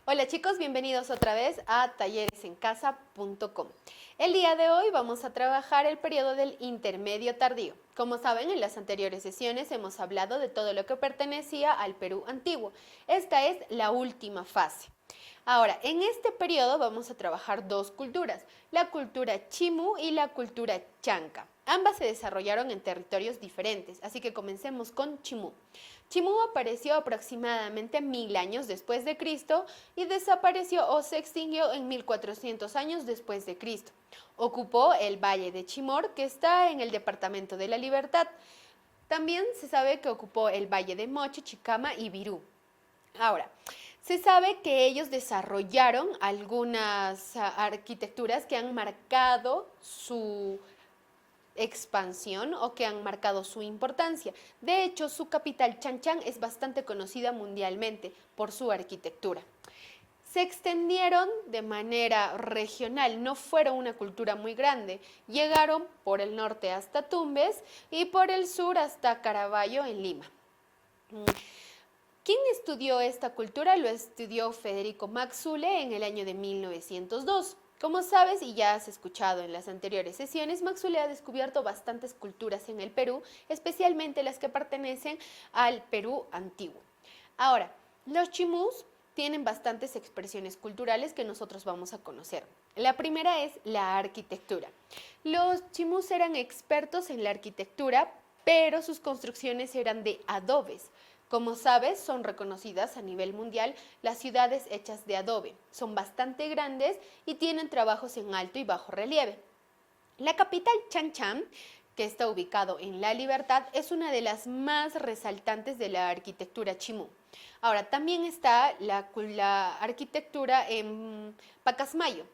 Hola chicos, bienvenidos otra vez a talleresencasa.com. El día de hoy vamos a trabajar el periodo del intermedio tardío. Como saben, en las anteriores sesiones hemos hablado de todo lo que pertenecía al Perú antiguo. Esta es la última fase. Ahora, en este periodo vamos a trabajar dos culturas, la cultura Chimú y la cultura Chanca. Ambas se desarrollaron en territorios diferentes, así que comencemos con Chimú. Chimú apareció aproximadamente 1000 años después de Cristo y desapareció o se extinguió en 1400 años después de Cristo. Ocupó el valle de Chimor, que está en el departamento de La Libertad. También se sabe que ocupó el valle de Moche, Chicama y Virú. Ahora, se sabe que ellos desarrollaron algunas arquitecturas que han marcado su expansión o que han marcado su importancia. De hecho, su capital, Chanchan, es bastante conocida mundialmente por su arquitectura. Se extendieron de manera regional, no fueron una cultura muy grande. Llegaron por el norte hasta Tumbes y por el sur hasta Caraballo en Lima. ¿Quién estudió esta cultura? Lo estudió Federico Maxule en el año de 1902. Como sabes y ya has escuchado en las anteriores sesiones, Maxule ha descubierto bastantes culturas en el Perú, especialmente las que pertenecen al Perú antiguo. Ahora, los chimús tienen bastantes expresiones culturales que nosotros vamos a conocer. La primera es la arquitectura. Los chimús eran expertos en la arquitectura, pero sus construcciones eran de adobes. Como sabes, son reconocidas a nivel mundial las ciudades hechas de adobe. Son bastante grandes y tienen trabajos en alto y bajo relieve. La capital Chanchan, que está ubicado en La Libertad, es una de las más resaltantes de la arquitectura chimú. Ahora, también está la arquitectura en Pacasmayo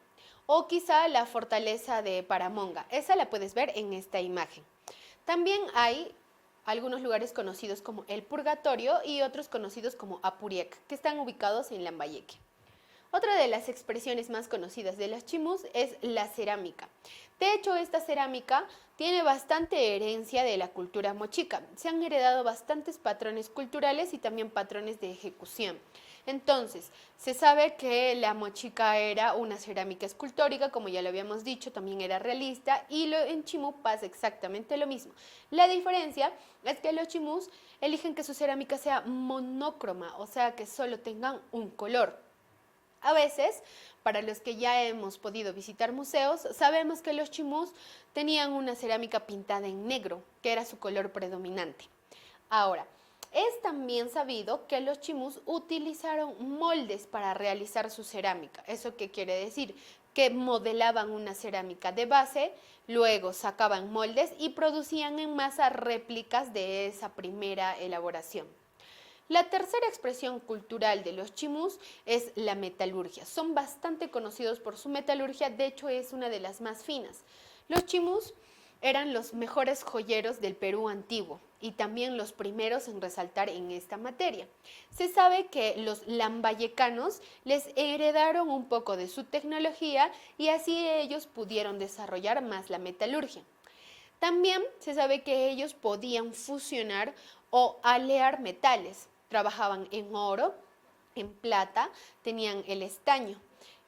o quizá la fortaleza de Paramonga. Esa la puedes ver en esta imagen. También hay algunos lugares conocidos como el Purgatorio y otros conocidos como Apuriec, que están ubicados en Lambayeque. Otra de las expresiones más conocidas de los chimús es la cerámica. De hecho, esta cerámica tiene bastante herencia de la cultura mochica. Se han heredado bastantes patrones culturales y también patrones de ejecución. Entonces, se sabe que la mochica era una cerámica escultórica, como ya lo habíamos dicho, también era realista, y en Chimú pasa exactamente lo mismo. La diferencia es que los chimús eligen que su cerámica sea monócroma, o sea, que solo tengan un color. A veces, para los que ya hemos podido visitar museos, sabemos que los chimús tenían una cerámica pintada en negro, que era su color predominante. Ahora, es también sabido que los chimús utilizaron moldes para realizar su cerámica. ¿Eso qué quiere decir? Que modelaban una cerámica de base, luego sacaban moldes y producían en masa réplicas de esa primera elaboración. La tercera expresión cultural de los chimús es la metalurgia. Son bastante conocidos por su metalurgia, de hecho es una de las más finas. Los chimús eran los mejores joyeros del Perú antiguo y también los primeros en resaltar en esta materia. Se sabe que los lambayecanos les heredaron un poco de su tecnología y así ellos pudieron desarrollar más la metalurgia. También se sabe que ellos podían fusionar o alear metales. Trabajaban en oro, en plata, tenían el estaño.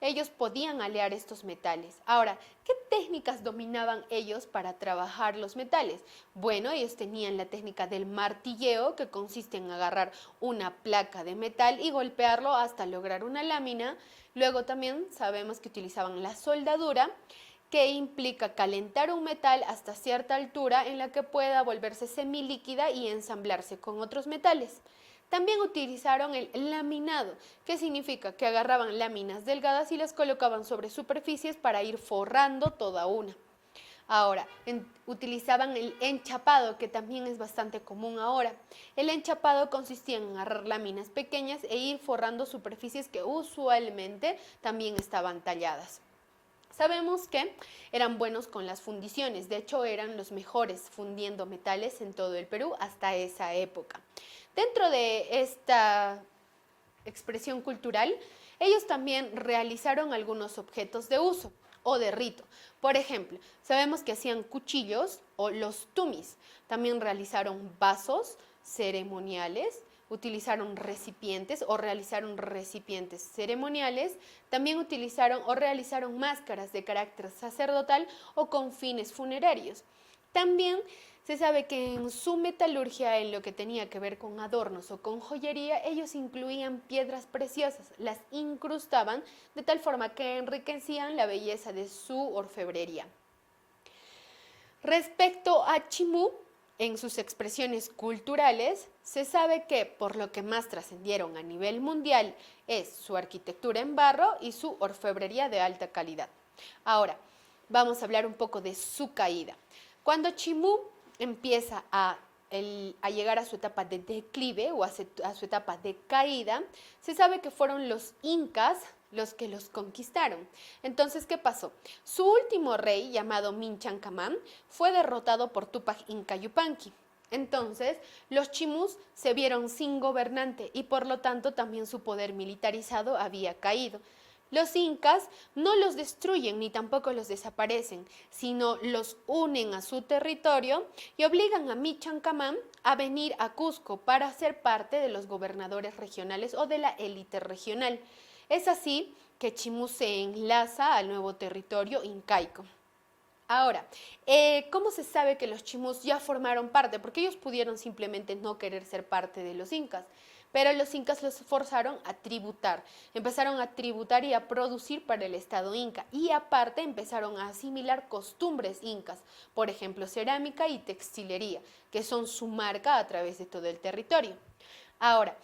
Ellos podían alear estos metales. Ahora, ¿qué técnicas dominaban ellos para trabajar los metales? Bueno, ellos tenían la técnica del martilleo, que consiste en agarrar una placa de metal y golpearlo hasta lograr una lámina. Luego también sabemos que utilizaban la soldadura, que implica calentar un metal hasta cierta altura en la que pueda volverse semilíquida y ensamblarse con otros metales. También utilizaron el laminado, que significa que agarraban láminas delgadas y las colocaban sobre superficies para ir forrando toda una. Ahora, utilizaban el enchapado, que también es bastante común ahora. El enchapado consistía en agarrar láminas pequeñas e ir forrando superficies que usualmente también estaban talladas. Sabemos que eran buenos con las fundiciones, de hecho eran los mejores fundiendo metales en todo el Perú hasta esa época. Dentro de esta expresión cultural, ellos también realizaron algunos objetos de uso o de rito. Por ejemplo, sabemos que hacían cuchillos o los tumis. También realizaron vasos ceremoniales, utilizaron recipientes o realizaron recipientes ceremoniales, también utilizaron o realizaron máscaras de carácter sacerdotal o con fines funerarios. También se sabe que en su metalurgia, en lo que tenía que ver con adornos o con joyería, ellos incluían piedras preciosas, las incrustaban de tal forma que enriquecían la belleza de su orfebrería. Respecto a Chimú, en sus expresiones culturales, se sabe que por lo que más trascendieron a nivel mundial es su arquitectura en barro y su orfebrería de alta calidad. Ahora, vamos a hablar un poco de su caída. Cuando Chimú empieza a llegar a su etapa de declive o a su etapa de caída, se sabe que fueron los incas los que los conquistaron. Entonces, ¿qué pasó? Su último rey, llamado Minchancamán, fue derrotado por Tupac Inca Yupanqui. Entonces, los chimús se vieron sin gobernante y por lo tanto también su poder militarizado había caído. Los incas no los destruyen ni tampoco los desaparecen, sino los unen a su territorio y obligan a Minchancamán a venir a Cusco para ser parte de los gobernadores regionales o de la élite regional. Es así que Chimú se enlaza al nuevo territorio incaico. Ahora, ¿cómo se sabe que los chimús ya formaron parte? Porque ellos pudieron simplemente no querer ser parte de los incas, pero los incas los forzaron a tributar. Empezaron a tributar y a producir para el Estado inca y aparte empezaron a asimilar costumbres incas, por ejemplo, cerámica y textilería, que son su marca a través de todo el territorio. Ahora,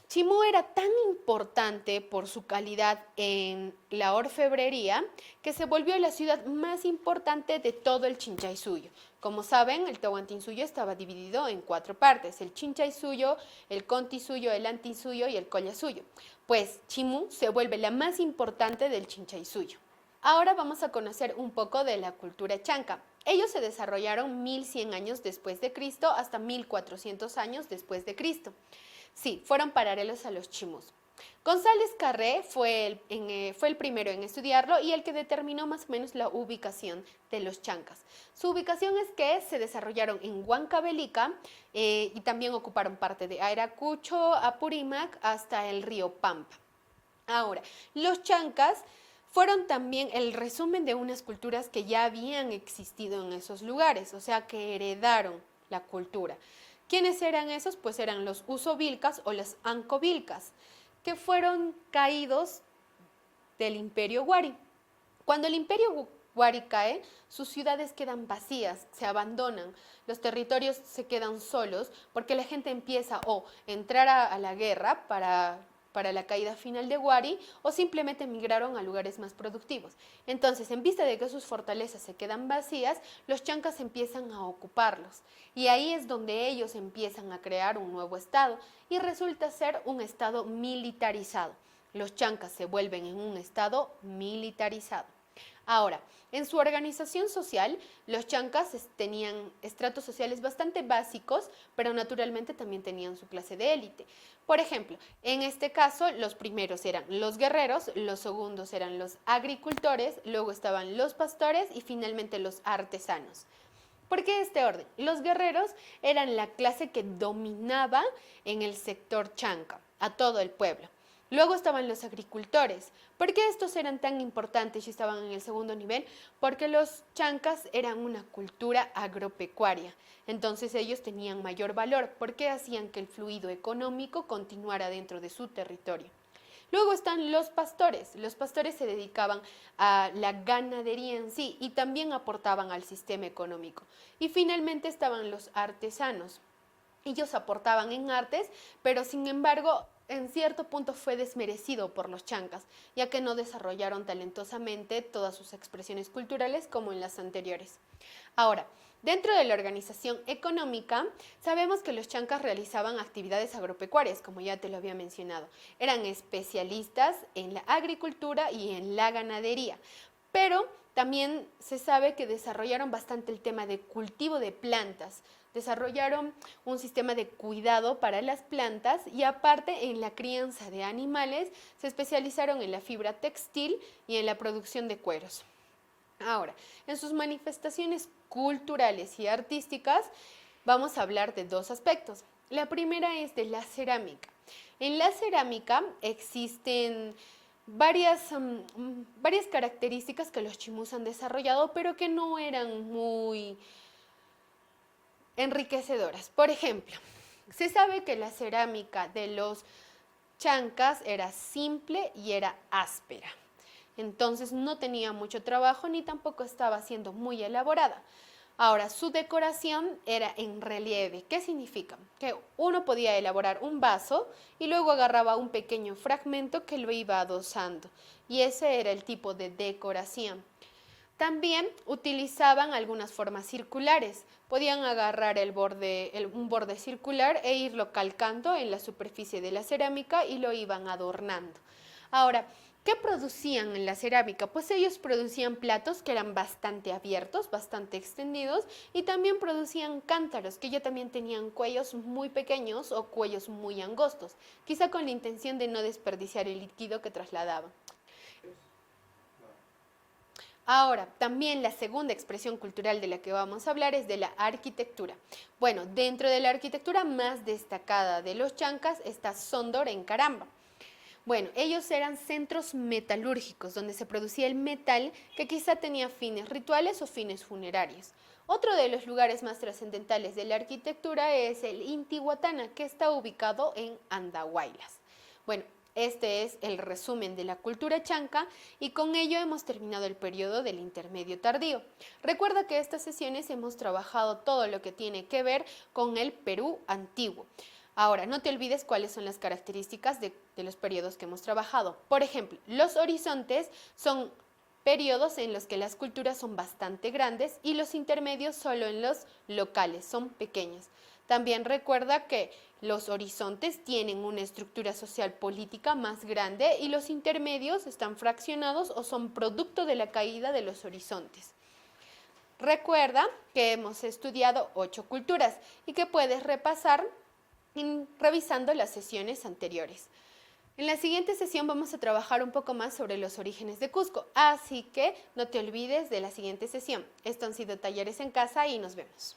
Chimú era tan importante por su calidad en la orfebrería que se volvió la ciudad más importante de todo el Chinchay-Suyo. Como saben, el Tahuantinsuyo estaba dividido en 4 partes: el Chinchay-Suyo, el Conti-Suyo, el Anti-Suyo y el Collasuyo. Pues Chimú se vuelve la más importante del Chinchay-Suyo. Ahora vamos a conocer un poco de la cultura chanca. Ellos se desarrollaron 1100 años después de Cristo hasta 1400 años después de Cristo. Sí, fueron paralelos a los chimús. González Carré fue el primero en estudiarlo y el que determinó más o menos la ubicación de los chancas. Su ubicación es que se desarrollaron en Huancavelica y también ocuparon parte de Ayacucho, Apurímac, hasta el río Pampa. Ahora, los chancas fueron también el resumen de unas culturas que ya habían existido en esos lugares, o sea, que heredaron la cultura. ¿Quiénes eran esos? Pues eran los usovilcas o los ancovilcas, que fueron caídos del Imperio Huari. Cuando el Imperio Huari cae, sus ciudades quedan vacías, se abandonan, los territorios se quedan solos porque la gente empieza o entrar a la guerra para la caída final de Huari o simplemente emigraron a lugares más productivos. Entonces, en vista de que sus fortalezas se quedan vacías, los chancas empiezan a ocuparlos y ahí es donde ellos empiezan a crear un nuevo estado y resulta ser un estado militarizado. Los chancas se vuelven en un estado militarizado. Ahora, en su organización social, los chancas tenían estratos sociales bastante básicos, pero naturalmente también tenían su clase de élite. Por ejemplo, en este caso, los primeros eran los guerreros, los segundos eran los agricultores, luego estaban los pastores y finalmente los artesanos. ¿Por qué este orden? Los guerreros eran la clase que dominaba en el sector chanca, a todo el pueblo. Luego estaban los agricultores. ¿Por qué estos eran tan importantes y estaban en el segundo nivel? Porque los chancas eran una cultura agropecuaria. Entonces ellos tenían mayor valor porque hacían que el fluido económico continuara dentro de su territorio. Luego están los pastores. Los pastores se dedicaban a la ganadería en sí y también aportaban al sistema económico. Y finalmente estaban los artesanos. Ellos aportaban en artes, pero sin embargo, en cierto punto fue desmerecido por los chancas, ya que no desarrollaron talentosamente todas sus expresiones culturales como en las anteriores. Ahora, dentro de la organización económica, sabemos que los chancas realizaban actividades agropecuarias, como ya te lo había mencionado. Eran especialistas en la agricultura y en la ganadería, pero también se sabe que desarrollaron bastante el tema de cultivo de plantas. Desarrollaron un sistema de cuidado para las plantas y aparte en la crianza de animales se especializaron en la fibra textil y en la producción de cueros. Ahora, en sus manifestaciones culturales y artísticas, vamos a hablar de dos aspectos. La primera es de la cerámica. En la cerámica existen varias características que los chimús han desarrollado, pero que no eran muy enriquecedoras. Por ejemplo, se sabe que la cerámica de los chancas era simple y era áspera. Entonces no tenía mucho trabajo ni tampoco estaba siendo muy elaborada. Ahora, su decoración era en relieve. ¿Qué significa? Que uno podía elaborar un vaso y luego agarraba un pequeño fragmento que lo iba adosando. Y ese era el tipo de decoración. También utilizaban algunas formas circulares. Podían agarrar un borde circular e irlo calcando en la superficie de la cerámica y lo iban adornando. Ahora, ¿qué producían en la cerámica? Pues ellos producían platos que eran bastante abiertos, bastante extendidos, y también producían cántaros que ya también tenían cuellos muy pequeños o cuellos muy angostos, quizá con la intención de no desperdiciar el líquido que trasladaban. Ahora, también la segunda expresión cultural de la que vamos a hablar es de la arquitectura. Bueno, dentro de la arquitectura más destacada de los chancas está Sondor en Caramba. Bueno, ellos eran centros metalúrgicos donde se producía el metal que quizá tenía fines rituales o fines funerarios. Otro de los lugares más trascendentales de la arquitectura es el Intihuatana, que está ubicado en Andahuaylas. Bueno, este es el resumen de la cultura chanca y con ello hemos terminado el periodo del intermedio tardío. Recuerda que estas sesiones hemos trabajado todo lo que tiene que ver con el Perú antiguo. Ahora, no te olvides cuáles son las características de los periodos que hemos trabajado. Por ejemplo, los horizontes son periodos en los que las culturas son bastante grandes y los intermedios solo en los locales, son pequeños. También recuerda que los horizontes tienen una estructura social política más grande y los intermedios están fraccionados o son producto de la caída de los horizontes. Recuerda que hemos estudiado 8 culturas y que puedes repasar revisando las sesiones anteriores. En la siguiente sesión vamos a trabajar un poco más sobre los orígenes de Cusco, así que no te olvides de la siguiente sesión. Esto han sido Talleres en Casa y nos vemos.